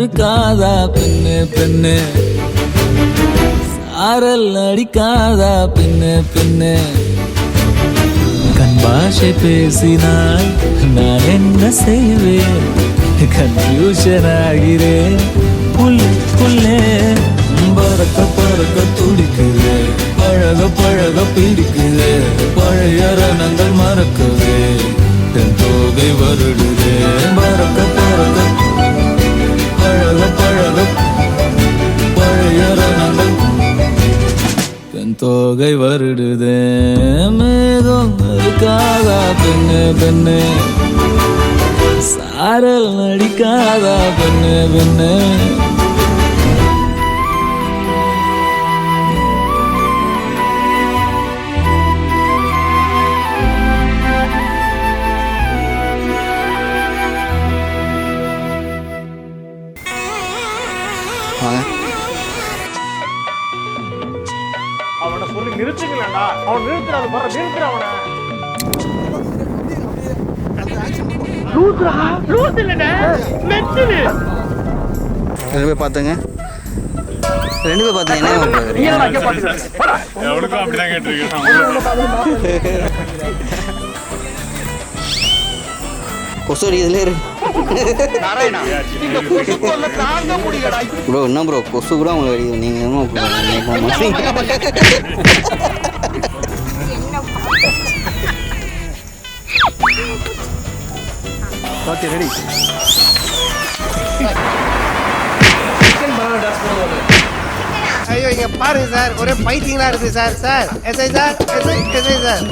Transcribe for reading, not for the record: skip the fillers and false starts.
இருக்காதா பெண்ணு பெண்ணு, சாரல் அடிக்காதா பெண்ணு பெண்ணு. கண் பாஷை பேசினால் நான் என்ன செய்வேன், கன்ஃபியூஷன் ஆகிறேன் புல்லுக்குள்ளே. பறக்க பறக்க துடிக்குது, பழக பழக பிடிக்குது, பழைய ரணங்கள் மறக்குது, தென் தோகை வருடுது. பறக்க பறக்க பழக பழக பழைய ரணங்கள் தென் தோகை வருடுது. மேகம் இருக்காதா பெண்ணு பெண்ணு, சாரல் நடிக்காதா பெண்ணு பெண்ணு. அவனை சொல்லி நிறுத்துங்களா? அவன் நிறுத்துறாது வர நிறுத்துற அவனை. ரெண்டு பேர் பார்த்துங்க, ரெண்டு பேர் பார்த்துங்க. எவனுக்கும் அப்படிதான் கேட்டிருக்கேன். கொசு அடிக்கிறதுல இருக்கு ப்ரோ. என்ன ப்ரோ கொசு கூட உங்களுக்கு அடிக்குது, நீங்கள் என்ன ஓகே ரெடி. ஐயோ இங்க பாருங்க சார், ஒரே பைத்தியங்களா இருக்கு sir. Sir SI sir, SI sir.